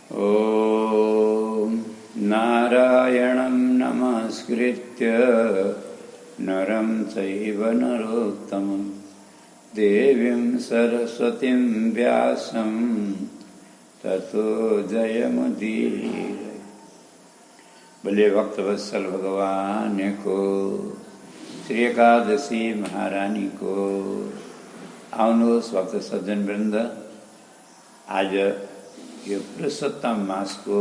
ॐ नारायणं नमस्कृत्य नरं चैव नरोत्तमं देवीं सरस्वतीं व्यासं ततो जयमुदीरये। बोले भक्तवत्सल भगवान को, श्री एकादशी महारानी को। आउनुहोस् भक्त सज्जन वृन्द, आज यो पुरुषोत्तम मास को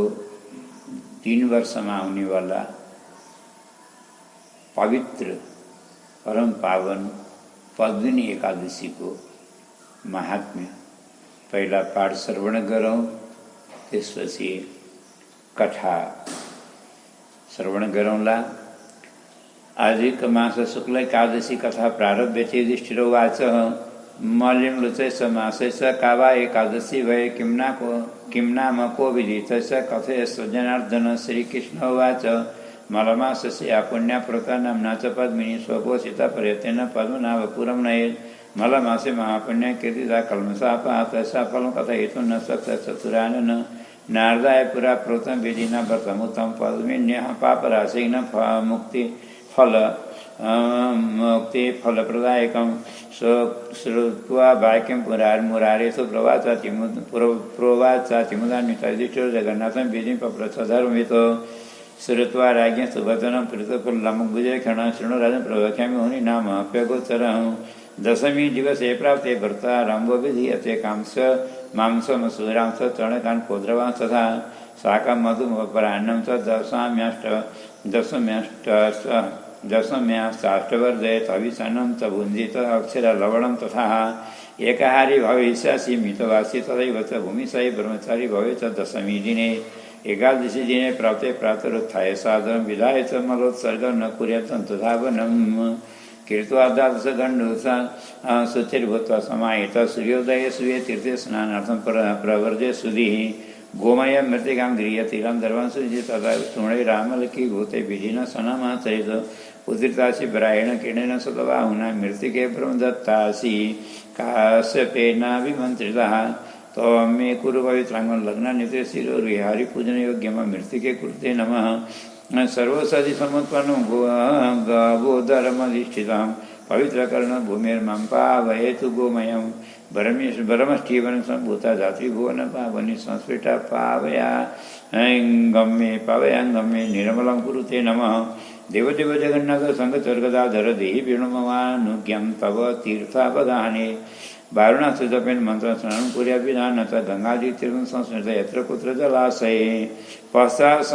3 वर्षमा आउने वाला पवित्र परम पावन पद्मिनी एकादशी को महात्म्य पहिला पाठ श्रवण गरौँ, त्यसपछि कथा श्रवण गरौँला। आजको मास शुक्ल एकादशी कथा प्रारभ्य युधिष्ठिर उवाच मलिम लुचैस मासैस कावा एकादशी भय किं नाम को विदितैस कथयस जनार्दन। श्रीकृष्ण उवाच मलमासस्य पुण्या प्रता नाम्ना च पद्मिनी स्वपोषिता पर्यतेन पद्मनाभपुरं नयेत्। मलमासे महापुण्या कीर्तिता कल्मषापहा तस्या फलं कथयितुं न शक्तः चतुरानन। नारदाय पुरा प्रोक्तं विधिना व्रतमुत्तमं पद्मिन्याः पापराशेन मुक्ति फलप्रदायकं श्रुत्वा वाक्यं मुरारेषु प्रोवाचातिमुदान्विता युधिष्ठिरो जगन्नाथं विधिं पप्रच्छ धर्मवितो। श्रुत्वा राज्ञ सुवचनं प्रीतफुल्लमुग्विजयक्षणं शृणु राजन् प्रवक्ष्यामि मुनि नाम अप्यगोचरं। दशमी दिवसे प्राप्ते भर्तारम्भो विधीयते कांस मांसमसूरां च चणकान् पौद्रवां तथा शाकं मधुमपरान्नं च दशम्याष्टाष्टवर्धयेत् हविषान्नं च भुञ्जीत अक्षरलवणं तथा एकाहारी भविष्यसि मितवासी तथैव च भूमिशायी ब्रह्मचारी भवेत् दशमी दिने। एकादशी दिने प्राप्ते प्रातरुत्थाय सादरं विधाय च मलोत्सर्गं न कुर्यात् तथावनं। कृत्वा द्वादशगण्डूसा शुचिर्भूत्वा समाहितः सूर्योदये सूर्ये तीर्थे स्नानार्थं प्रवर्जे सुधीः। गोमय मृत्तिकां गृह्यतीरं दर्भं सुजित तथा स्तूणे रामलकी भूते विधिना सनमाचरित। उद्धृतासि ब्राह्मण किरणेन सतबाहुना मृत्तिके ब्रह्मदत्तासि काश्यपेनाभिमन्त्रितः। त्वं मे कुरु पवित्राङ्गं लग्नानित्ये शिरोर्विहारि पूजनयोग्यं मृत्तिके कुरुते नमः। सर्वसदि समुत्पन्नं गोधर्मधिष्ठितं पवित्रकर्णं भूमिर्मां पावयतु गोमयं। भरमष्ठीवनं सम्भूता धातृभुवन पावनी संस्फुटा पावयाङ्गम्ये निर्मलं कुरुते नमः। देवदेव जगन्नाथ संगतर्गदाधर देहि वेणुमवानुज्ञं तव तीर्थावधाने। वारुणासु जपेन मंत्र स्नानं कुर्यात् विधान च गंगादितीर्थं संस्मृत यत्र कुत्र जलाशये। पश्चात्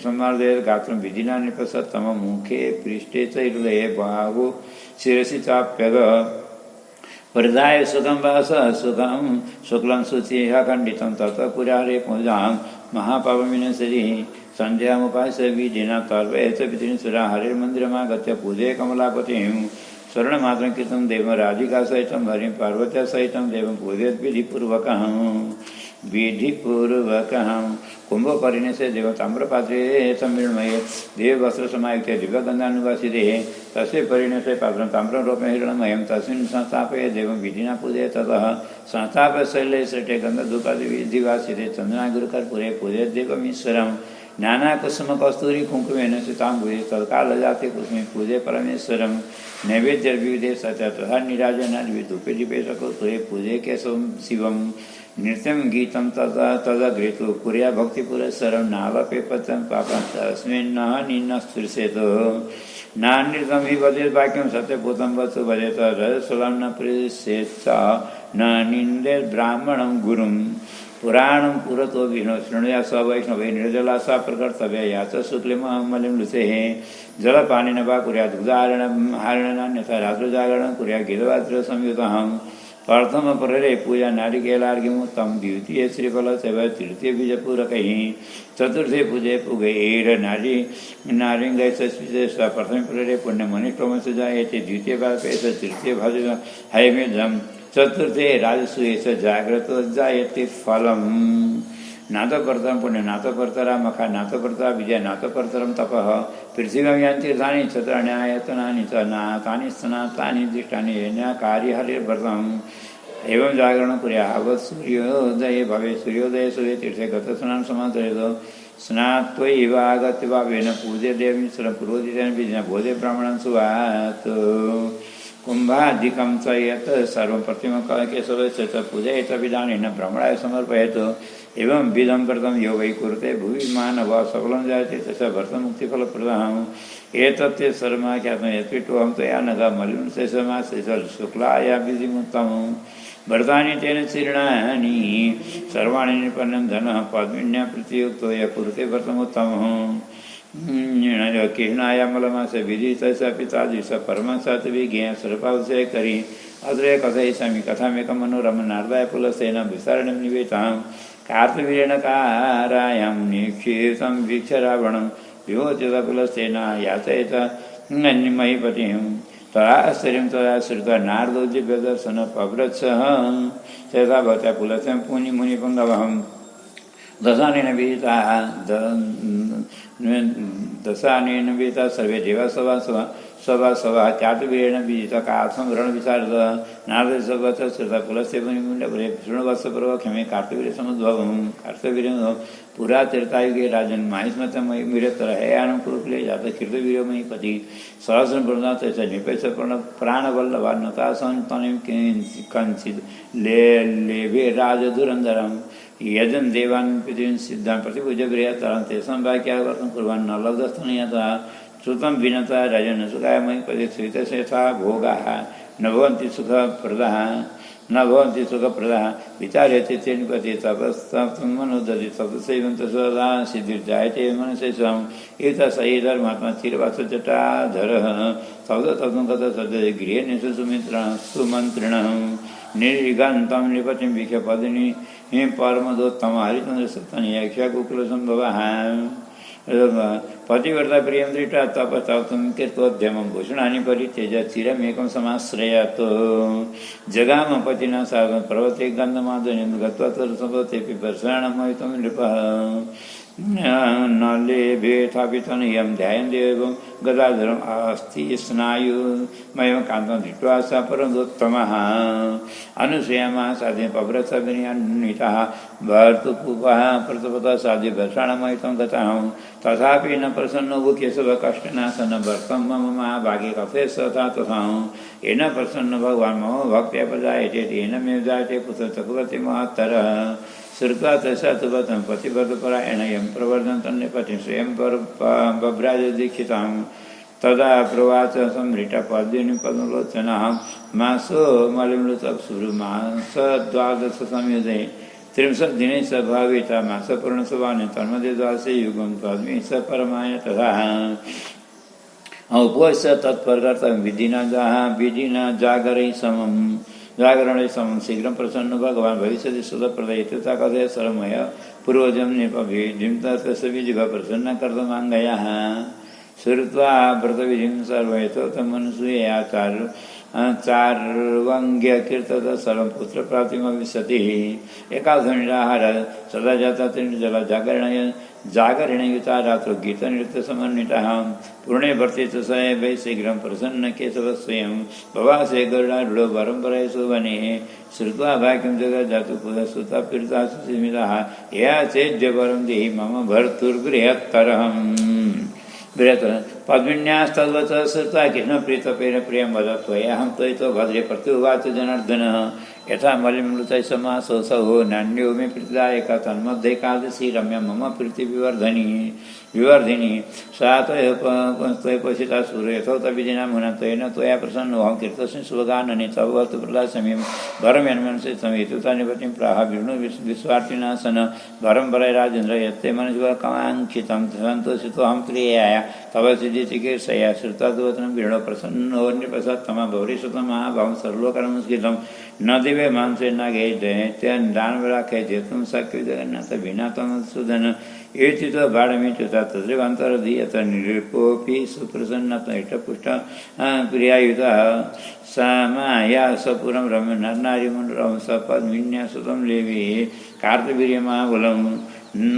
सम्मार्जयेत् गात्रं विधिना निपसत्तम मुखे पृष्ठे च हृदये बाहु शिरसि चाप्यग। परिधाय सुखं वास सुखं शुक्लं शुचिः खण्डितं ततः पुरारे पूजां महापावमिनश्रीः। सन्ध्यामुपास्य विधिना तर्पये च पितॄन् सुरा हरिर्मन्दिरमागत्य पूजये कमलापतिं। स्वर्णमात्रं कृतं देवं राधिका सहितं हरिं पार्वत्या सहितं देवं पूजयेत् विधिपूर्वकः। कुम्भपरिणेशे देव ताम्रपात्रे सम्मिळ्मये देववस्त्रसमायुक्ते दिव्यगन्धानुवासिते। तस्य परिणेशे पात्रं ताम्रं रूपेण हिरण्मयं तस्मिन् संस्थापये देवं विधिना पूजयेत्। ततः संस्थाप्य शैले श्रेष्ठे गन्धधूपादिविधिवासिते चन्दनागुरुकर्पूरे पूजयेत् देवमीश्वरम्। नानाकुसुमकस्तूरी कुङ्कुमेन सिताम्बुजे तत्कालजाते कुसुमे पूजये परमेश्वरं। नैवेद्यर्विविधे सत्य तथा निराजनाद्विधूपे दीपे सकोत्तरे पूजये केशवं शिवं। नृत्यं गीतं तदग्रेतु कुर्या भक्तिपुरस्सरं। नालपे पत्यं पापं तस्मिन् न स्पृशेत्। नानृतं हि वदेत् वाक्यं सत्यपूतं वस्तु वदेत्। रजस्वलं न पृच्छेत् च न निन्देत् ब्राह्मणं गुरुं। पुराणं पुरतो विष्णु शृणुया स वैष्णवे निर्जला सा प्रकर्तव्या या च शुक्लमलिं लुचेः। जलपानेन वा कुर्यात् हारणनान्यथा रात्रजागरणं कुर्यात् गीतवाद्यसंयुतम्। प्रथमप्रहरे पूजा नारिकेलार्घ्यमुत्तमं द्वितीये श्रीफलसेवा तृतीये बीजपूरकैः। चतुर्थे पूजे पुगैर नारिङ्गैः च। प्रथमे प्रहरे पुण्यमनिष्टोमस्य जायते द्वितीये पापेश तृतीये भज हैमेधम् चतुर्थे राजसूये च जाग्रतो जायते फलम्। नाथकर्तरं पुण्य नाथकर्तरा मखा नाथकर्ता विजय नाथकर्तरं तपः। पृथिव्यां यान्ति तीर्थानि चतुर्ण्यायतनानि च नाथानि स्नातानि दृष्टानि येन कार्यहरिर्व्रतम्। एवं जागरण कुर्यावत् सूर्योदये भवे सूर्योदये सूर्य तीर्थे गतस्नान समाचरेत स्नात्वैवागत्य भावेन पूज्य देवी पूर्वोदितेन विधिना भोजे ब्राह्मणान् सुवात् कुंभादिकं च यत् सर्वं प्रतिमं केशवस्य च पूजयेत विधानेन ब्राह्मणाय समर्पयेत् एवं विधं व्रतं यो वै कुरुते भुवि मानवः सबलं जायते तस्य व्रतमुक्तिफलप्रदम् एतत् सर्वमाख्यातं यत्पिटोऽहं त्वया नघा मलिनशेषमासे शुक्लाया विधिमुत्तमम् व्रतानि तेन चीर्णानि सर्वाणि निपन्नं धनः पद्मिन्या प्रतियुक्तो यः कुरुते व्रतमुत्तमम् किहनायामलमासे विदितस्य पितादिश परमसत् विज्ञेय सर्पावसे करी अत्र कथयिष्यामि कथामेकं मनोरमं नारदाय पुलस्तेन विस्तरणं निवेतां कार्तवीर्येण कारायां निक्षिप्तं वीक्ष रावणं विमोचित पुलस्तेन याचयत महीपतिं तदाश्चर्यं तदा श्रुत्वा नारदो दिव्यदर्शन पव्रत्सः तथा भवत्या पुलस्त्यं मुनिपुङ्गवहं दशानेन विहिता सर्वे देवा सभा चातुर्वीर्येण विजिता कार्थं रणविशारद नारदसभत श्रुता पुलस्त्य मुनिमुण्डपुरे शृण्वत्सपर्व क्षमे कार्तवीर्यसमुद्भवं कार्तवीर्यं पुरा त्रेतायुगे राजन् माहिस्मतमयमिरतर हयानं कुरुकुले जातः कीर्तवीर्यमयि पति सहस्रं प्रदात च निपेश प्राणवल्लभा नता सन्तनिं कञ्चित् लेभे राजधुरन्धरं यजन् देवान् पृथिवीं सिद्धान् प्रतिपूज्य बृहत्तरं तेषां वाक्यावर्तं कुर्वन् न लब्धस्तनयतः श्रुतं विनता राजन् सुखाय मयि पदे श्रितशेषा भोगाः न भवन्ति सुखप्रदाः विचार्यते तेनपति तपस्तप्तं मनोदधि तपसैवं तस्वदा सिद्धिर्जायते मनसेषाम् एतत् स धर्मात्मा चिरवासजटाधरः तप्तं गतः सद्य गृहे सुमन्त्रिणः निर्गन्तं नृपतिं वीक्ष्य पदिनी परमदोत्तम हरिचन्द्रसत्तनियाख्याकुकुलसम्भवः पतिव्रता प्रियं दृष्ट्वा तपस्तप्तं कृत्वोद्यमं भूषणानि परित्यज्य चिरमेकं समाश्रयात् जगाम पतिना साकं पर्वते गन्धमाधुर्यं गत्वा तत्सम्भवतेऽपि वर्षाणमयितं नृपः न लेभेथापितनयं ध्यायन् देवं गदाधरम् अस्ति स्नायुमयं कान्तं दृष्ट्वा स परमोत्तमः अनुसूयामा साध्य पव्रतविन्यान्वितः भर्तुपूपः प्रतपतः साध्य वर्षाणमयितं गतः तथापि न प्रसन्नो केशव कष्टनाशन भर्तं मम महाभागे कथे सथा तथा येन प्रसन्न भगवान् मम भक्त्या प्रजायते तेन मे जायते पुत्र चक्रवर्ती महत्तरः श्रुत्वा तस्या तुभतं पतिव्रतपरायणयं प्रवर्धन्तन्यपतिं स्वयं बभ्राजदीक्षितां तदा प्रवाच संहृतपद्मिनीं पद्मलोचनां मासो मलिमृतप्सुरुमासद्वादशसंयुधे 30 दिने स भाविता मासपूर्णसवानि तन्मध्ये द्वादशे युगं पद्मी स परमाय तथा उपवस्य तत्परकर्तव्यं विधिना जागरै समं शीघ्रं प्रसन्न भगवान् भविष्यति सुखप्रदयति तथा कथय सरमय पूर्वजं निपभिधिं तस्य विजिघ प्रसन्न कर्तमाङ्गयः श्रुत्वा व्रतविधिं सर्वयथोक्तमनुसूयया चार्वङ्ग्यकीर्तत सर्वं पुत्रप्राप्तिमविशति एकादशनिराहार सदा जाता त्रिजला जागरणयुता रात्रौ गीतनृत्यसमन्वितः पूर्णे वर्ते च स वै शीघ्रं प्रसन्न केशवः स्वयं भवासे गरुडारूढो परम्पराय सुवने श्रुत्वा भाग्यं जगज्जातु पुनः पीडिता सुस्मितः या चेद्यवरं देहि मम भर्तुर्बृहत्तरम् पद्मिन्यास्तद्वच श्रुत्वा कृष्णप्रीतपेन प्रियं वद त्वयाहं त्वयितो भद्रे प्रत्युवाच जनार्दनः यथा मलिमृतै समासोऽसौ नान्यो मे प्रीतिदायका तन्मध्ये एकादशी रम्या मम प्रीतिविवर्धिनी सा त्वयपोषिता सूर्य यथोक्तविधिना मुना त्वयेन त्वया प्रसन्नोऽहं कीर्तस्मि शुभगानने तव भवतु प्रहलादसमयं वरमेन्मनसे समेतुता निपतिं प्राह विष्णु विश्वार्थिनासन वरं वरय राजेन्द्र यत्ते मनस्वकाङ्क्षितं सन्तोषितोऽहं प्रियाय तव सिद्धिचिकीर्षया श्रुत्वाद्वचनं विष्णो प्रसन्नो नृपसत्तमः भौरीसुतमः भावं सर्वकर्मस्कृतं न दिवे मांसे न गे दानवराखे जेतुं शक्य जगन्नाथ भिन्नातं सुधन एति तो बाणमीच्युता तद्रिवान्तरधीयत निरूपोऽपि सुप्रसन्नत इष्टपुष्ट प्रियायुतः समाया सपुरं रम्य नरनारीमण्डलं सपद्मिन्यासुतं लेवी कार्तवीर्यमाबलं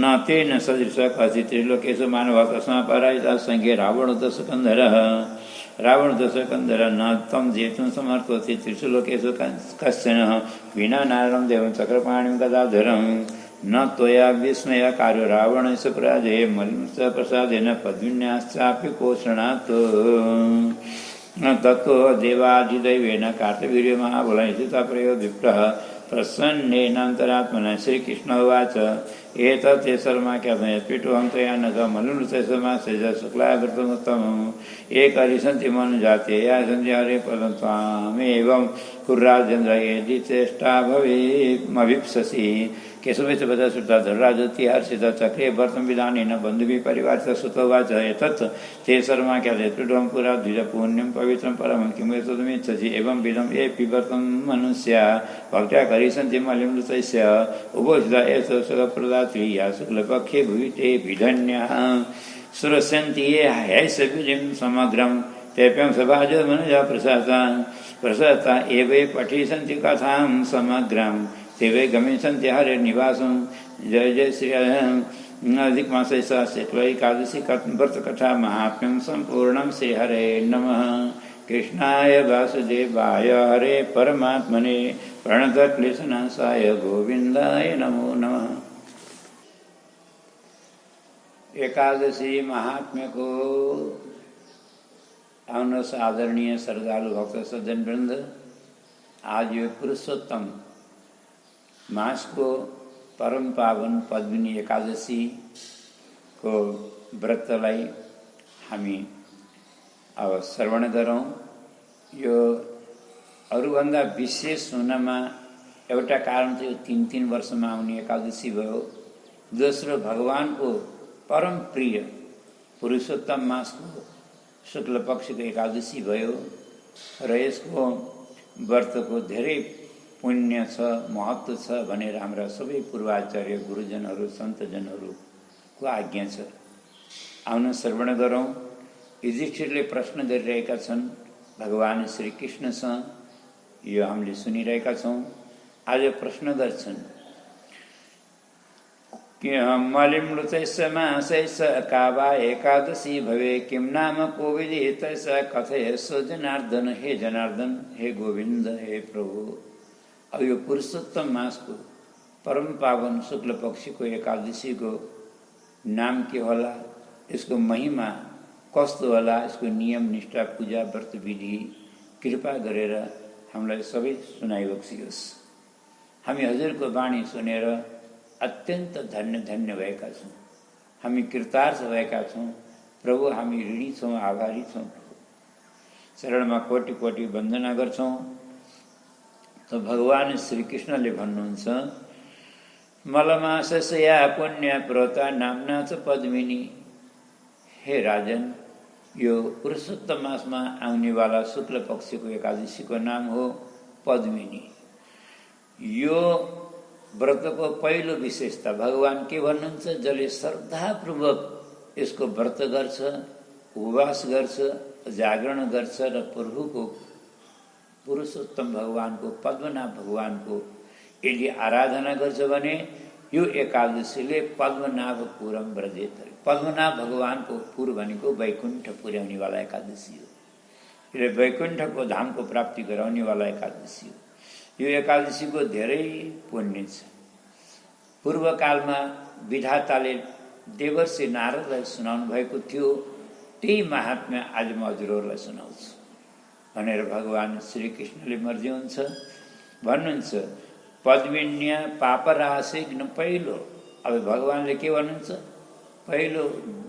न तेन सदृशः क्वचित् त्रिलोकेषु मानवः तस्मात् पराजितः संख्ये रावणोत सुकन्धरः रावण दशकंदर न तम जेतुं समर्थोऽसि त्रिषु कश्चन विना नारायणं देवं चक्रपाणिं गदाधरं न त्वया विस्मयकारो रावणस्य पराजये मलिनस्य प्रसादेन पद्मिन्याश्चापि पोषणात् तत्तो देवाधिदैवेन कार्तवीर्यो महाबलैस्थितप्रयो विप्रः प्रसन्नेनान्तरात्मना श्रीकृष्णोवाच एतत् ते शर्माख्यातमयत्पिटुहं त्वया न च मलुनृतसमासेज शुक्लावृतमुत्तमम् एकहरिसन्ति मनुजाते या सन्ति हरे पदं त्वामेवं कुर्राजेन्द्र यदि चेष्टा भवेमभीप्ससि केशवस्य पद श्रुता धर्राजति हर्षित चक्रे भर्तं विधानेन बन्धुभिः परिवारः सुतोवाच एतत् ते शर्माख्यातपिटुहं पुरा द्विज पुण्यं पवित्रं परमं किम् एतदमिच्छसि एवं विधं ये पिबर्तं मनुष्या भक्त्या करिसन्ति मलिमृतस्य उभोषिता एष सुखप्रदात्री या शुक्लपक्षे भुवि ते विधन्यः सुरस्यन्ति ये हैषविधिं समग्रं तेभ्यं सभाजो मनुजा प्रसाता एवे पठिसन्ति कथां समग्रं तेवे गमिष्यन्ति हरे निवासं जय जय श्री अधिक मासे शुक्ल एकादशी व्रतकथा महात्म्यं सम्पूर्णं श्री हरे नमः कृष्णाय वासुदेवाय हरे परमात्मने प्रणतक्लेशनाशाय गोविंदाय नमो नमः। एकादशी महात्म्य को अवनस आदरणीय श्रद्धालु भक्त सज्जन वृंद, आज ये पुरुषोत्तम मास को परम पावन पद्मिनी एकादशी को व्रतलाई हामी अब श्रवण गरौँ। यो अरूभन्दा विशेष हुनमा एउटा कारण चाहिँ 3-3 वर्षमा आउने एकादशी भयो। दोस्रो भगवानको परम प्रिय पुरुषोत्तम मासको शुक्ल पक्षको एकादशी भयो र यसको व्रतको धेरै पुण्य छ, महत्त्व छ भनेर हाम्रा सबै पूर्वाचार्य गुरुजनहरू सन्तजनहरूको आज्ञा छ। आउन श्रवण गरौँ। युधिष्ठिरले प्रश्न गरिरहेका छन् भगवान श्री कृष्णसँग, यो हामीले सुनिरहेका छौँ। आज प्रश्न गर्छन् कि मलिमृतस्य मासैः का वा एकादशी भवे किं नाम कोविदितैः कथयस्व जनार्दन। हे जनार्दन, हे गोविंद, हे प्रभु, अब यो पुरुषोत्तम मासको परम पावन शुक्ल पक्षीको एकादशीको नाम के होला, यसको महिमा कस्तो होला, यसको नियम निष्ठा पूजा व्रत विधि कृपा गरेर हामीलाई सबै सुनाइबक्सियोस्। हामी हजुरको वाणी सुनेर अत्यन्त धन्य धन्य भएका छौँ। हामी कृतार्थ भएका छौँ प्रभु, हामी ऋणी छौँ, आभारी छौँ। शरणमा कोटि कोटि वन्दना गर्छौँ। तो भगवान श्री कृष्णले भन्नुहुन्छ मलमासस्य या पुण्य प्रोता नाम्ना च पद्मिनी। हे राजन, यो पुरुषोत्तम मासमा आउनेवाला शुक्ल पक्षको एकादशीको नाम हो पद्मिनी। यो व्रतको पहिलो विशेषता भगवान के भन्नुहुन्छ, जसले श्रद्धापूर्वक यसको व्रत गर्छ, उपवास गर्छ, जागरण गर्छ र प्रभुको पुरुषोत्तम भगवानको पद्मनाभ भगवानको यदि आराधना गर्छ भने यो एकादशीले पद्मनाभपुरम व्रजेत। पद्मनाभ भगवानको पुर भनेको वैकुण्ठ पुर्याउनेवाला एकादशी हो। यसले वैकुण्ठको धामको प्राप्ति गराउनेवाला एकादशी हो। यो एकादशीको धेरै पुण्य छ। पूर्वकालमा विधाताले देवर्षि नारदलाई सुनाउनु भएको थियो, त्यही महात्म्य आज म हजुरहरूलाई सुनाउँछु भनेर भगवान श्रीकृष्णले मर्जी हुन्छ भन्नुहुन्छ। पद्मिन्या पापराशिघ्न पहिलो, अब भगवानले के भन्नुहुन्छ, पहिलो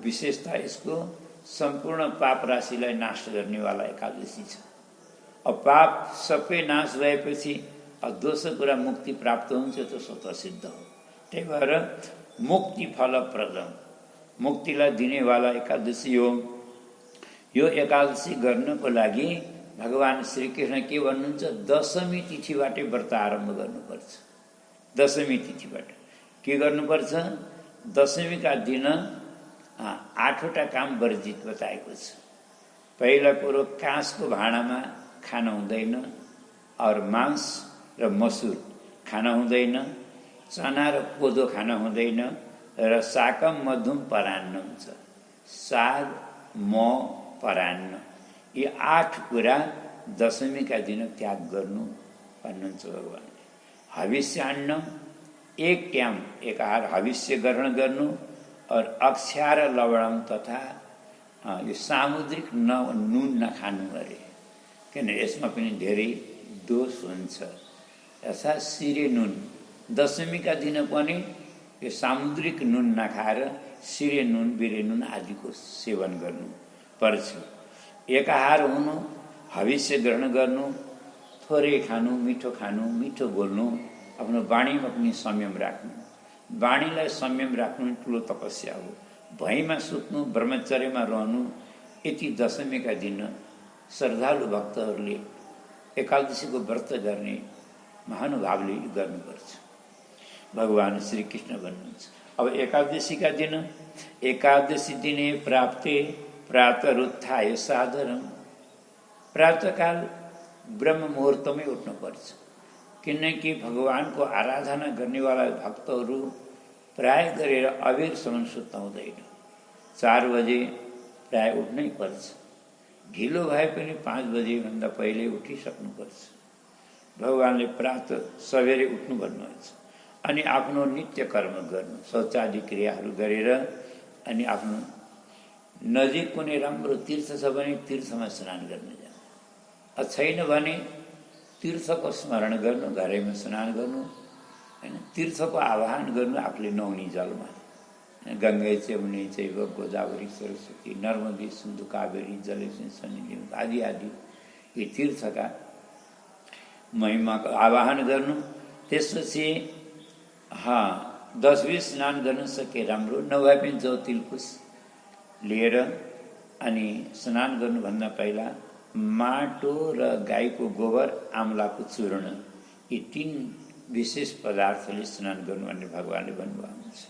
विशेषता यसको सम्पूर्ण पाप राशिलाई नाश गर्नेवाला एकादशी छ। अब पाप सबै नाश भएपछि दोस्रो कुरा मुक्ति प्राप्त हुन्छ, त्यो स्वतः सिद्ध हो। त्यही भएर मुक्ति फलप्रद, मुक्तिलाई दिनेवाला एकादशी हो। यो एकादशी गर्नको लागि भगवान श्रीकृष्ण के भन्नुहुन्छ, दशमी तिथिबाटै व्रत आरम्भ गर्नुपर्छ। दशमी तिथिबाट के गर्नुपर्छ, दशमीका दिन 8वटा काम वर्जित बताएको छ। पहिला कुरो, काँसको भाँडामा खान हुँदैन, और मांस र मसुर खान हुँदैन, चना र कोदो खान हुँदैन, र साकम मधुम परान्न हुन्छ, साग मह परान्न, यी 8 कुरा दशमीका दिन त्याग गर्नु भन्नुहुन्छ भगवान्। हविष्यान्न एक टाइम एक आहार हविष्य ग्रहण गर्नु, और अक्षार लवणम तथा यो सामुद्रिक नुन नखानु अरे, किन यसमा पनि धेरै दोष हुन्छ। यसा सिरे नुन दशमीका दिन पनि यो सामुद्रिक नुन नखाएर सिरे नुन बिरे नुन आदिको सेवन गर्नु पर्छ। एकाहार हुनु, हविष्य ग्रहण गर्नु, थोरै खानु, मिठो बोल्नु, आफ्नो वाणीमा पनि संयम राख्नु। वाणीलाई संयम राख्नु ठुलो तपस्या हो। भैमा सुत्नु, ब्रह्मचर्यमा रहनु, यति दशमीका दिन श्रद्धालु भक्तहरूले एकादशीको व्रत गर्ने महानुभावले गर्नुपर्छ। भगवान् श्री कृष्ण भन्नुहुन्छ। अब एकादशीका दिन एकादशी दिने प्राप्ते प्रातरुत्थाय सादरम, प्रातःकाल ब्रह्म मुहुर्तमै उठ्नुपर्छ, किनकि भगवानको आराधना गर्नेवाला भक्तहरू प्राय गरेर अबेरसम्म सुत्न हुँदैन। 4 बजे प्राय उठ्नै पर्छ। ढिलो भए पनि 5 बजेभन्दा पहिले उठिसक्नुपर्छ। भगवानले प्रातः सबेरै उठ्नु भन्नुहुन्छ। अनि आफ्नो नित्य कर्म गर्नु, शौचादि क्रियाहरू गरेर, अनि आफ्नो नजिक कुनै राम्रो तीर्थ छ भने तीर्थमा स्नान गर्न जानु, छैन भने तीर्थको स्मरण गर्नु, घरैमा स्नान गर्नु, हैन, तीर्थको आह्वान गर्नु आफूले नुहाउने जलमा। गङ्गे यमुने चैव गोदावरी सरस्वती नर्मदे सिन्धु कावेरी जलेस्मिन् सन्निधिं आदि आदि यी तीर्थका महिमाको आह्वान गर्नु। त्यसपछि 10-20 स्नान गर्न सके राम्रो, नभए पनि जौ तिलकुश लिएर अनि स्नान गर्नुभन्दा पहिला माटो र गाईको गोबर, आम्लाको चूर्ण, यी 3 विशेष पदार्थले स्नान गर्नु भन्ने भगवानले भन्नुभएको छ।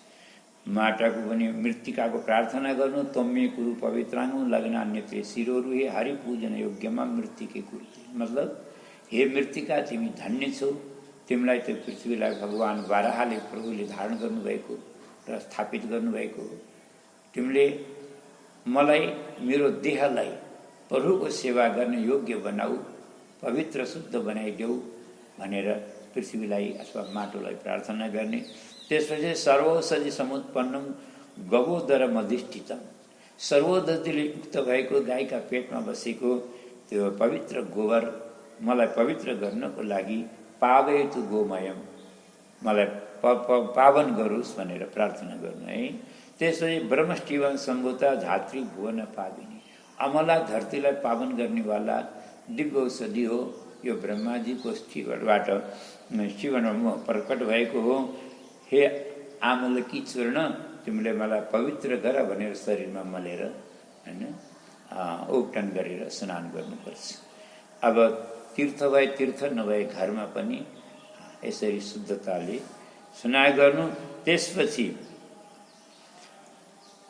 माटाको पनि मृत्तिकाको प्रार्थना गर्नु, तम्मे कुरु पवित्रांगु लग्नान्यते शिरोरु हे हरि पूजन योग्यमा मृत्तिके कुर्ते। मतलब हे मृत्तिका, तिमी धन्य छौ, तिमीलाई त्यो पृथ्वीलाई भगवान बाराहले प्रभुले धारण गर्नुभएको र स्थापित गर्नुभएको हो। तिमीले मलाई मेरो देहलाई प्रभुको सेवा गर्ने योग्य बनाऊ, पवित्र शुद्ध बनाइदेऊ भनेर पृथ्वीलाई अथवा माटोलाई प्रार्थना गर्ने। त्यसपछि सर्वौषधि समुत्पन्नम गवोदरम अधिष्ठितम, सर्वौषधिले युक्त भएको गाईका पेटमा बसेको त्यो पवित्र गोबर मलाई पवित्र गर्नको लागि पावयतु गोमयम, मलाई पावन गरोस् भनेर प्रार्थना गर्नु है। त्यसपछि ब्रह्मष्टिवन सम्भूता धात्री भुवन पाविनी, अमला धरतीलाई पावन गर्नेवाला दिव्य औषधि हो। यो ब्रह्माजीको स्टिवरबाट शिवनमा प्रकट भएको हो। हे आमलकी चूर्ण, तिमीले मलाई पवित्र गर भनेर शरीरमा मलेर हैन औटन गरेर स्नान गर्नुपर्छ। अब तीर्थ भए तीर्थ, नभए घरमा पनि यसरी शुद्धताले स्नान गर्नु। त्यसपछि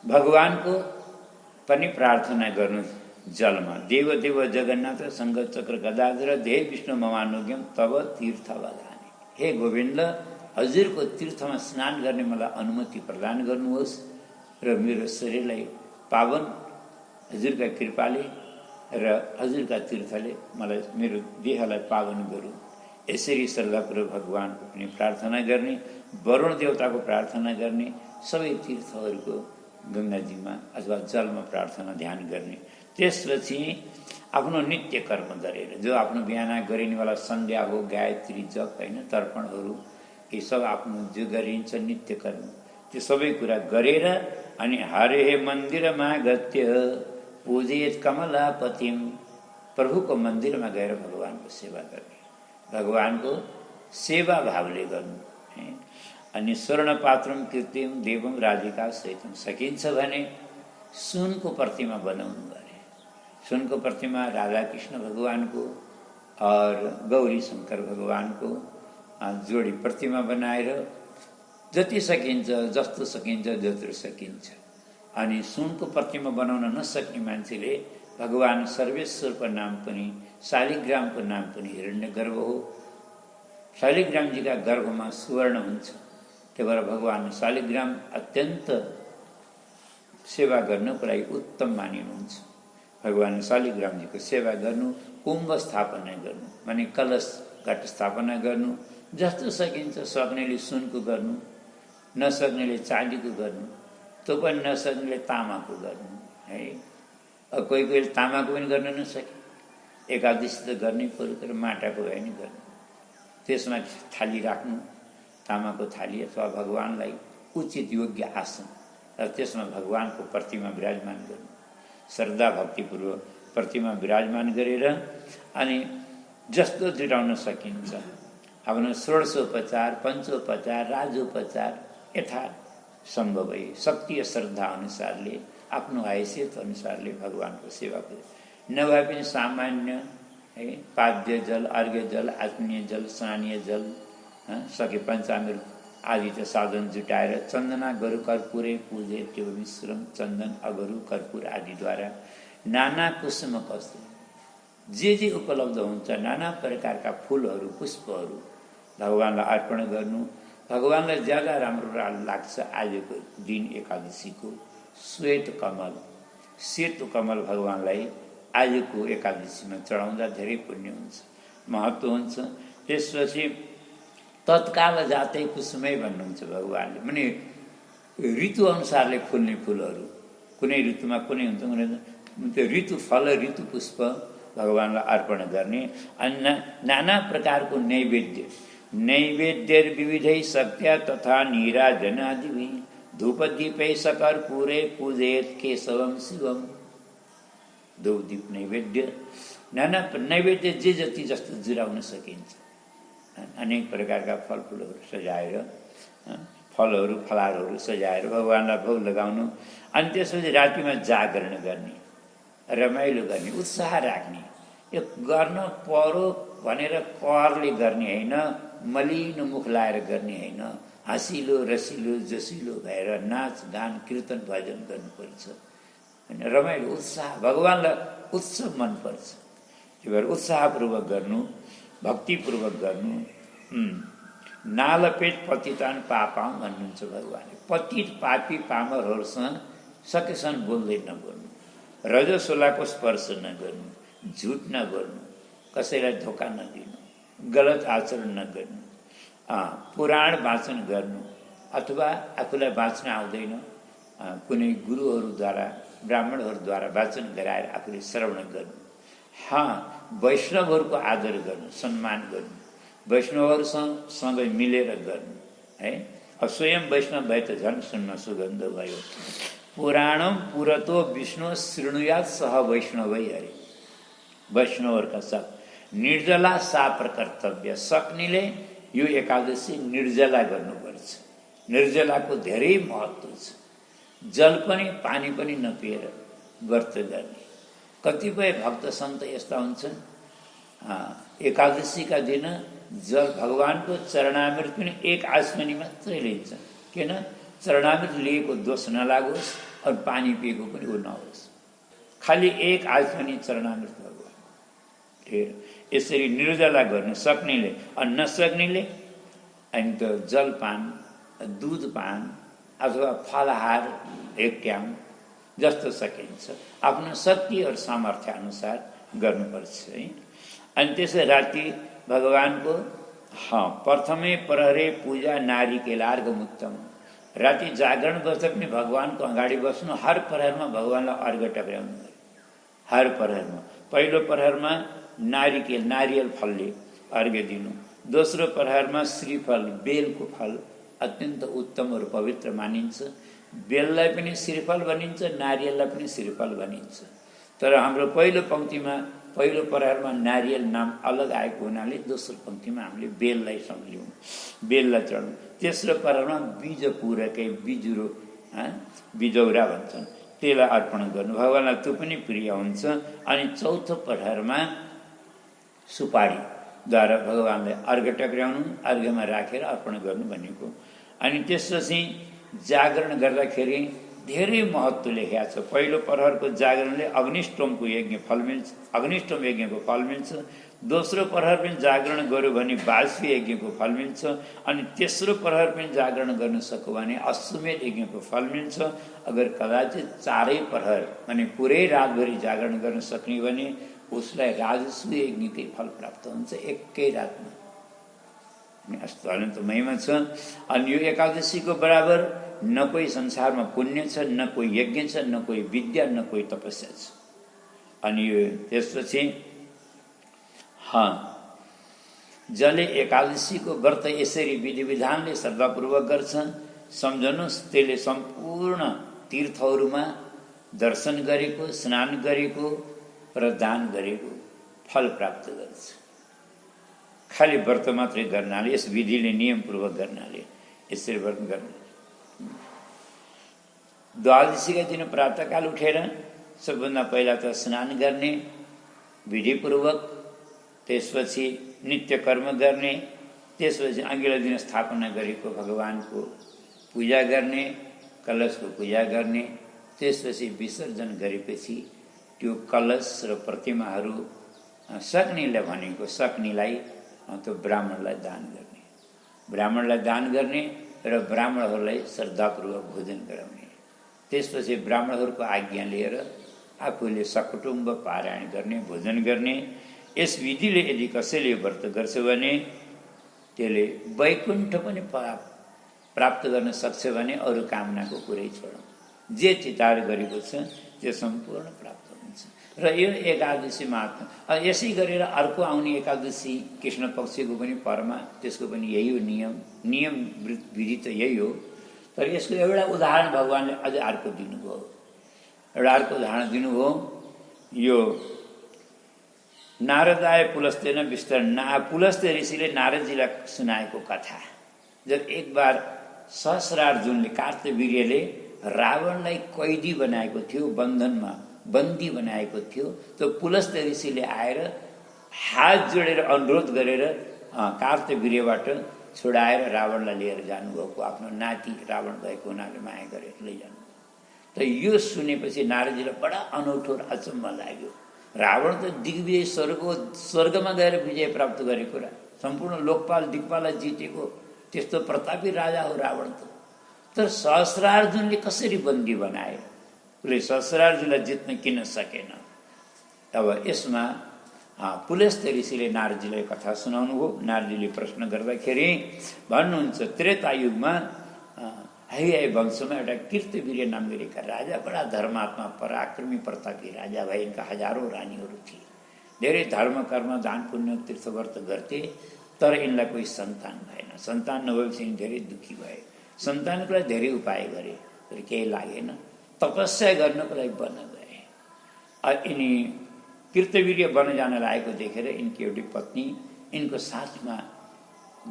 भगवानको पनि प्रार्थना गर्नु जलमा। देव देव जगन्नाथ संग चक्र गदाधर देव विष्णु ममानुज्ञम तब तीर्थ वदाने, हे गोविन्द, हजुरको तीर्थमा स्नान गर्ने मलाई अनुमति प्रदान गर्नुहोस् र मेरो शरीरलाई पावन हजुरका कृपाले र हजुरका तीर्थले मलाई मेरो देहलाई पावन गरौँ। यसरी श्रद्धापूर्वक भगवानको पनि प्रार्थना गर्ने, वरुण देवताको प्रार्थना गर्ने, सबै तीर्थहरूको गङ्गाजीमा अथवा जलमा प्रार्थना ध्यान गर्ने। त्यसपछि आफ्नो नित्य कर्म गरेर, जो आफ्नो बिहान गरिनेवाला सन्ध्या हो, गायत्री जप होइन, तर्पणहरू, यी सब आफ्नो जो गरिन्छ नित्य कर्म, त्यो सबै कुरा गरेर अनि हरे मन्दिरमा गत्य पूजित कमलापतिम, प्रभुको मन्दिरमा गएर भगवानको सेवा गर्ने, भगवानको सेवा भावले गर्नु है। अनि स्वर्ण पात्रम कीर्तिम देवम राधिका सहितम, सकिन्छ भने सुनको प्रतिमा बनाउनु अरे। सुनको प्रतिमा राधा कृष्ण भगवानको और गौरी शङ्कर भगवानको जोडी प्रतिमा बनाएर जति सकिन्छ, जस्तो सकिन्छ, जत्रो सकिन्छ। अनि सुनको प्रतिमा बनाउन नसक्ने मान्छेले भगवान सर्वेश्वरको नाम पनि, शालिग्रामको नाम पनि हिरण्यगर्भ हो। शालिग्रामजीका गर्भमा सुवर्ण हुन्छ, त्यही भएर भगवान शालिग्राम अत्यन्त सेवा गर्नको लागि उत्तम मानिनुहुन्छ। भगवान शालिग्रामजीको सेवा गर्नु, कुम्भ स्थापना गर्नु माने कलश घट स्थापना गर्नु, जस्तो सकिन्छ सक्नेले सुनको गर्नु, नसक्नेले चाँदीको गर्नु, त्यो पनि नसक्नेले तामाको गर्नु है। कोही कोहीले तामाको पनि गर्न नसके एकादशी त गर्नै पर्यो, तर माटाको भए नि गर्नु। त्यसमा थाली राख्नु, तामाको थाली अथवा भगवानलाई उचित योग्य आसन र त्यसमा भगवानको प्रतिमा विराजमान गर्नु, श्रद्धा भक्तिपूर्वक प्रतिमा विराजमान गरेर अनि जस्तो जुटाउन सकिन्छ आफ्नो षोडशोपचार, पञ्चोपचार, राजोपचार यथा सम्भव है शक्ति श्रद्धा अनुसारले आफ्नो हैसियत अनुसारले भगवानको सेवा गर्नु। नभए पनि सामान्य है पाद्य जल, अर्घ्य जल, आत्मीय जल, स्नानीय जल सके पञ्चामृत आदि त साधन जुटाएर चन्दना गरु कर्पूरे पूजे त्यो मिश्रम चन्दन अगरु कर्पूर आदिद्वारा नाना कुसुम कस्तुरी जे उपलब्ध हुन्छ नाना प्रकारका फुलहरू पुष्पहरू भगवानलाई अर्पण गर्नु। भगवानलाई ज्यादा राम्रो लाग्छ आजको दिन एकादशीको श्वेत कमल, सेतो कमल भगवानलाई आजको एकादशीमा चढाउँदा धेरै पुण्य हुन्छ, महत्त्व हुन्छ। त्यसपछि तत्काल जातै कुसुमै भन्नुहुन्छ भगवानले, माने ऋतु अनुसारले फुल्ने फुलहरू कुनै ऋतुमा कुनै हुन्छ, त्यो ऋतु फल ऋतु पुष्प भगवानलाई अर्पण गर्ने। अनि नाना प्रकारको नैवेद्य विविधै शक्त्या तथा नीराजनादि धूपदीपै सकर्पूरे पूजेत केशवम शिवम। धूपदीप नैवेद्य, नाना नैवेद्य जे जति जस्तो जुराउन सकिन्छ, अनेक प्रकारका फलफुलहरू सजाएर फलहरू फलारहरू सजाएर भगवानलाई भोग लगाउनु। अनि त्यसपछि रातिमा जागरण गर्ने, रमाइलो गर्ने, उत्साह राख्ने। यो गर्न पर्यो भनेर करले गर्ने होइन, मलिनो मुख लाएर गर्ने होइन, हाँसिलो रसिलो जोसिलो भएर नाच गान कीर्तन भजन गर्नुपर्छ होइन, रमाइलो उत्साह भगवानलाई उत्सव मनपर्छ। त्यो भएर उत्साहपूर्वक गर्नु, भक्तिपूर्वक गर्नु। नालपेट पतितान पापाम भन्नुहुन्छ भगवानले। पतित पापी पामरहरूसँग सकेसम्म बोल्दै नबोल्नु, रजस्वलाको स्पर्श नगर्नु, झुट नगर्नु, कसैलाई धोका नदिनु, गलत आचरण नगर्नु, पुराण वाचन गर्नु अथवा आफूलाई बाँच्न आउँदैन कुनै गुरुहरूद्वारा ब्राह्मणहरूद्वारा वाचन गराएर आफूले श्रवण गर्नु। वैष्णवहरूको आदर गर्नु, सम्मान गर्नु, वैष्णवहरूसँग मिलेर गर्नु है। स्वयं वैष्णव भए त झन् सुन्न सुगन्ध भयो। पुराणम पुरतो विष्णु शृणुयात सह वैष्णवै हरे। वैष्णवहरूका साथ निर्जला सापर कर्तव्य। सक्नेले यो एकादशी निर्जला गर्नुपर्छ। निर्जलाको धेरै महत्त्व छ। जल पनि पानी पनि नपिएर व्रत गर्ने। कतिपय भक्त सन्त यस्ता हुन्छन् एकादशीका दिन जल भगवानको चरणामृत पनि एक आसमनी मात्रै लिन्छन्। किन? चरणामृत लिएको दोष नलागोस् और पानी पिएको पनि ऊ नहोस्, खालि एक आसमनी चरणामृत भगवान। फेरि यसरी निर्जला गर्नु सक्नेले, नसक्नेले अनि त जलपान, दुधपान अथवा फलाहार एक ट्याम जस्तो सकिन्छ आफ्नो शक्ति और सामर्थ्य अनुसार गर्नुपर्छ है। अनि त्यसै राति भगवानको प्रथमे प्रहरे पूजा नारिकेलार्घमुत्तम। राति जागरण बस्दा पनि भगवानको अगाडि बस्नु, हर प्रहरमा भगवानलाई अर्घ टक्राउनु। हर प्रहरमा पहिलो प्रहरमा नारियल फलले अर्घ्य दिनु, दोस्रो प्रहरमा श्रीफल बेलको फल अत्यन्त उत्तम और पवित्र मानिन्छ। बेललाई पनि श्रीफल भनिन्छ, नारियललाई पनि श्रीफल भनिन्छ। तर हाम्रो पहिलो पंक्तिमा पहिलो प्रहरमा नारियल नाम अलग आएको हुनाले दोस्रो पंक्तिमा हामीले बेललाई सम्झ्यौँ, बेललाई चढ्नु। तेस्रो प्रहरमा बीज पूरकै बिजुरो बिजौरा भन्छन्, त्यसलाई अर्पण गर्नु, भगवानलाई त्यो पनि प्रिय हुन्छ। अनि चौथो प्रहरमा सुपारीद्वारा भगवानलाई अर्घ टक्राउनु, अर्घमा राखेर अर्पण गर्नु भनेको। अनि त्यसपछि जागरण गर्दाखेरि धेरै महत्त्व लेखेको छ। पहिलो प्रहरको जागरणले अग्निष्टोमको यज्ञ फल मिल्छ, अग्निष्टोम यज्ञको फल मिल्छ। दोस्रो प्रहर पनि जागरण गर्यो भने वाजपेयी यज्ञको फल मिल्छ। अनि तेस्रो प्रहर पनि जागरण गर्न सक्यो भने अश्वमेध यज्ञको फल मिल्छ। अगर कदाचित चारै प्रहर अनि पुरै रातभरि जागरण गर्न सक्ने भने उसलाई राजस्व यज्ञकै फल प्राप्त हुन्छ एकै रातमा। अनि अस्तो अनन्त महिमा छ। अनि यो एकादशीको बराबर न कोही संसारमा पुण्य छ, न कोही यज्ञ छ, न कोही विद्या, न कोही तपस्या छ। अनि यो त्यसपछि जसले एकादशीको व्रत यसरी विधि विधानले श्रद्धापूर्वक गर्छ, सम्झनुहोस् त्यसले सम्पूर्ण तीर्थहरूमा दर्शन गरेको, स्नान गरेको र दान गरेको फल प्राप्त गर्छ। खालि व्रत मात्रै गर्नाले, यस विधिले नियमपूर्वक गर्नाले, यसरी व्रत गर्नाले। द्वादशीका दिन प्रातःकाल उठेर सबभन्दा पहिला त स्नान गर्ने विधिपूर्वक, त्यसपछि नित्य कर्म गर्ने, त्यसपछि अघिल्लो दिन स्थापना गरेको भगवानको पूजा गर्ने, कलशको पूजा गर्ने, त्यसपछि विसर्जन गरेपछि त्यो कलश र प्रतिमाहरू सक्नेलाई भनेको सक्नेलाई त्यो ब्राह्मणलाई दान गर्ने, ब्राह्मणलाई दान गर्ने र ब्राह्मणहरूलाई श्रद्धापूर्वक भोजन गराउने। त्यसपछि ब्राह्मणहरूको आज्ञा लिएर आफूले सकुटुम्ब पारायण गर्ने, भोजन गर्ने। यस विधिले यदि कसैले व्रत गर्छ भने त्यसले वैकुण्ठ पनि प्राप्त गर्न सक्छ भने अरू कामनाको कुरै छोडौँ, जे चितार गरेको छ त्यो सम्पूर्ण प्राप्त हुन्छ। र यो एकादशी महात्मा। यसै गरेर अर्को आउने एकादशी कृष्ण पक्षको पनि परमा, त्यसको पनि यही हो नियम विधि त यही हो। तर यसको एउटा उदाहरण भगवान्ले अझै अर्को दिनुभयो, एउटा अर्को उदाहरण दिनुभयो। यो नारदाय पुलस्तेन विस्तार, पुलस्ते ऋषिले नारदजीलाई सुनाएको कथा। जब एक बार सहस्रार्जुनले, कार्तवीर्यले रावणलाई कैदी बनाएको थियो, बन्धनमा बन्दी बनाएको थियो, तो पुलस्ते ऋषिले आएर हात जोडेर अनुरोध गरेर कार्तवीर्यबाट छुडाएर रावणलाई लिएर जानुभएको, आफ्नो नाति रावण भएको हुनाले माया गरेर लैजानु। त यो सुनेपछि नारदजीलाई बडा अनौठो र अचम्म लाग्यो। रावण त दिग्विजय स्वर्गमा गएर विजय प्राप्त गरेको र सम्पूर्ण लोकपाल दिक्पाललाई जितेको त्यस्तो प्रतापी राजा हो रावण त। तर सहस्रार्जुनले कसरी बन्दी बनाए, उसले सहस्रार्जुनलाई जित्न किन सकेन? अब यसमा पुलस्त्य ऋषिले नारदजीलाई कथा सुनाउनु हो। नारदजीले प्रश्न गर्दाखेरि भन्नुहुन्छ, त्रेतायुगमा हैहय वंशमा एउटा कीर्तिवीर्य नाम गरेका राजा, बडा धर्मात्मा पराक्रमी प्रतापी राजा भए। यिनका हजारौं रानीहरू थिए, धेरै धर्म कर्म दान पुण्य तीर्थव्रत गर्थे। तर यिनलाई कोही सन्तान भएन। सन्तान नभएपछि यिनी धेरै दुखी भए। सन्तानको लागि धेरै उपाय गरे तर केही लागेन। तपस्या गर्नको लागि वन गए। यिनी कीर्तिवीर्य वन जान लागेको देखेर यिनकी एउटी पत्नी यिनको साथमा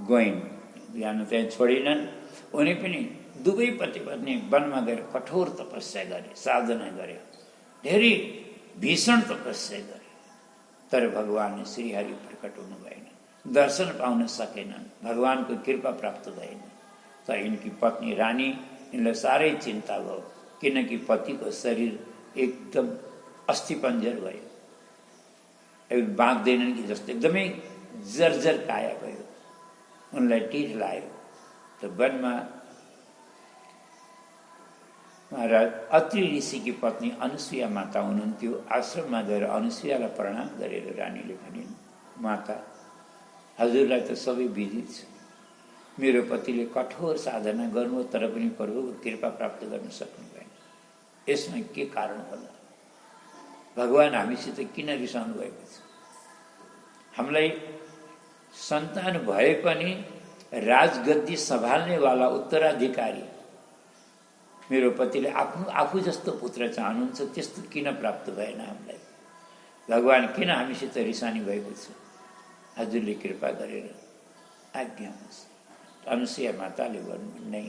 गइन्, जान त्यहाँ छोडिनन्। उनी पनि दुवै पति पत्नी वनमा गएर कठोर तपस्या गरे, साधना गरे, धेरै भीषण तपस्या गरे। तर भगवान श्रीहरि प्रकट हुनु भएन, दर्शन पाउन सकेनन्, भगवानको कृपा प्राप्त भएन। त यिनकी पत्नी रानी यिनलाई साह्रै चिन्ता भयो, किनकि पतिको शरीर एकदम अस्थिपञ्जर भयो, बाँच्दैनन् कि जस्तो एकदमै जर्जर काया भयो। उनलाई टिठ लाग्यो। त वनमा महाराज अत्रि ऋषिकी पत्नी अनुसुया माता हुनुहुन्थ्यो। आश्रममा गएर अनुसुयालाई प्रणाम गरेर रानीले भनिन्, माता, हजुरलाई त सबै विधि छ, मेरो पतिले कठोर साधना गर्नु तर पनि प्रभुको कृपा प्राप्त गर्न सक्नु भएन, यसमा के कारण होला? भगवान हामीसित किन रिसाउनु भएको छ? हामीलाई सन्तान भए पनि राजगद्दी सम्हाल्नेवाला उत्तराधिकारी मेरो पतिले आफू जस्तो पुत्र चाहनुहुन्छ, त्यस्तो किन प्राप्त भएन हामीलाई? भगवान किन हामीसित रिसानी भएको छ? हजुरले कृपा गरेर आज्ञा होस्। अनुसुया माताले भन्नु, नै,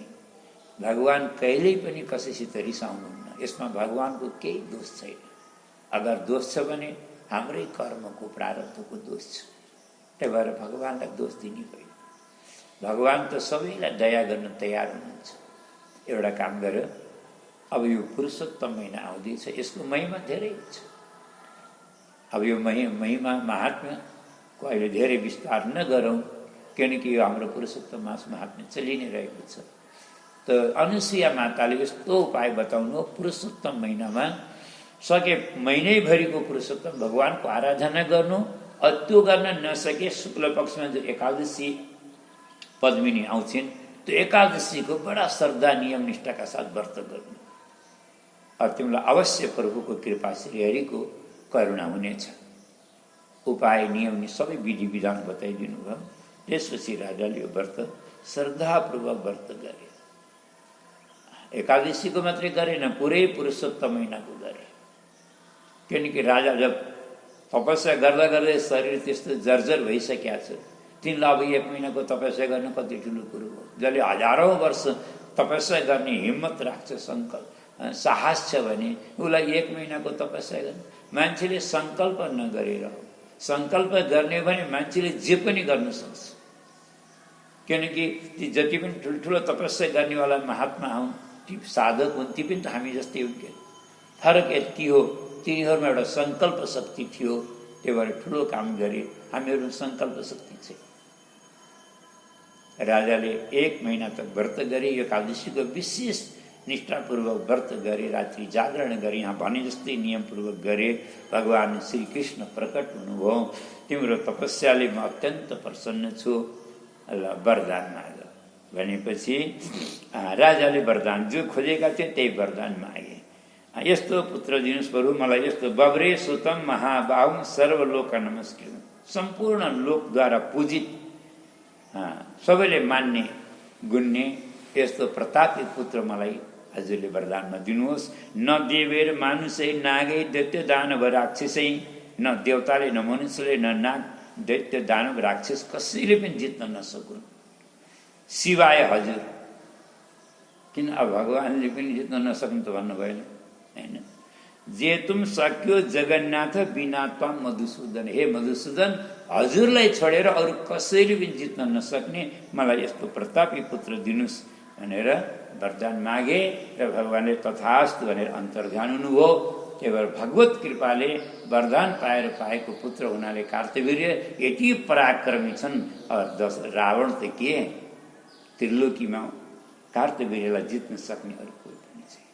भगवान कहिल्यै पनि कसैसित रिसाउनुहुन्न, यसमा भगवानको केही दोष छैन। अगर दोष छ भने हाम्रै कर्मको प्रारब्धको दोष छ। त्यही भएर भगवानलाई दोष दिनु होइन। भगवान त सबैलाई दया गर्न तयार हुनुहुन्छ। एउटा काम गर, अब यो पुरुषोत्तम महिना आउँदैछ, यसको महिमा धेरै छ। अब यो महिमा महात्म्य अहिले धेरै विस्तार नगरौँ, किनकि यो हाम्रो पुरुषोत्तम मास महात्म्य चलि नै रहेको छ। त अनुसुया माताले यस्तो उपाय बताउनु, पुरुषोत्तम महिनामा सके महिनैभरिको पुरुषोत्तम भगवानको आराधना गर्नु। त्यो गर्न नसके शुक्ल पक्षमा जो एकादशी पद्मिनी आउँछिन्, त्यो एकादशीको बडा श्रद्धा नियम निष्ठाका साथ व्रत गर्नु। तिमीलाई अवश्य प्रभुको कृपा श्रीहरिको करुणा हुनेछ। उपाय नियम सबै विधि विधान बताइदिनु भयो। त्यसपछि राजाले यो व्रत श्रद्धापूर्वक व्रत गरे। एकादशीको मात्रै गरेन, पुरै पुरुषोत्तम महिनाको गरे। किनकि राजा जब तपस्या गर्दा गर्दै शरीर त्यस्तो जर्जर भइसकेका छ, तिनलाई अब 1 महिनाको तपस्या गर्न कति ठुलो कुरो हो। जसले हजारौँ वर्ष तपस्या गर्ने हिम्मत राख्छ, सङ्कल्प साहस छ भने उसलाई 1 महिनाको तपस्या गर्नु। मान्छेले सङ्कल्प नगरेर हो। सङ्कल्प गर्ने भने मान्छेले जे पनि गर्न सक्छ। किनकि ती जति पनि ठुल्ठुलो तपस्या गर्नेवाला महात्मा हुन्, ती साधक हुन्, ती पनि त हामी जस्तै हुन्। फरक यति हो, तिनीहरूमा एउटा सङ्कल्प शक्ति थियो, त्यही भएर ठुलो काम गरे। हामीहरूमा सङ्कल्प शक्ति छ। राजाले 1 महिना तक व्रत गरे। एकादशीको विशेष निष्ठापूर्वक व्रत गरे, रात्रि जागरण गरे। यहाँ भने जस्तै नियमपूर्वक गरे। भगवान श्रीकृष्ण प्रकट हुनुभयो। तिम्रो तपस्याले म अत्यन्त प्रसन्न छु, ल वरदान माग भनेपछि राजाले वरदान जो खोजेका थिए त्यही वरदान मागे। यस्तो पुत्र दिनुहोस् प्रभु मलाई, यस्तो बब्रे सुतम महाबाहुम सर्वलोक नमस्कृत, सम्पूर्ण लोकद्वारा पूजित, सबैले मान्ने गुन्ने यस्तो प्रतापी पुत्र मलाई हजुरले वरदानमा दिनुहोस्। न देवेर मानुषै नागै दैत्य दानव राक्षसै, न देवताले न मनुष्यले न नाग दैत्य दानव राक्षस कसैले पनि जित्न नसकुन् सिवाय हजुर। किन अब भगवानले पनि जित्न नसक्नु त भन्नु भएन हैन। जे तुम सक्यो जगन्नाथ बिना तम मधुसूदन, हे मधुसूदन हजुरलाई छोडेर अरू कसैले पनि जित्न नसक्ने मलाई यस्तो प्रतापी पुत्र दिनुहोस् भनेर वरदान मागे। र भगवानले तथास्तु भनेर अन्तर्ध्यान हुनुभयो। त्यही भएर भगवत कृपाले वरदान पाएर पाएको पुत्र हुनाले कार्तवीर्य यति पराक्रमी छन्। रावण त के त्रिलोकीमा कार्तवीर्यलाई जित्न सक्ने अरू कोही पनि छैन।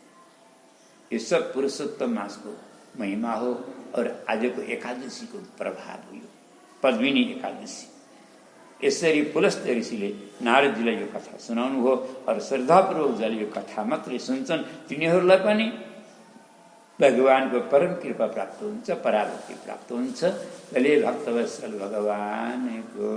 यो सब पुरुषोत्तम मासको महिमा हो। और आजको एकादशीको प्रभाव हो यो पद्मिनी एकादशी। यसरी पुलस्त ऋषिले नारदजीलाई यो कथा सुनाउनु हो। और श्रद्धापूर्वक जसले यो कथा मात्रै सुन्छन् तिनीहरूलाई पनि भगवानको परम कृपा प्राप्त हुन्छ, पराभक्ति प्राप्त हुन्छ। भले भक्तवत्सल भगवानको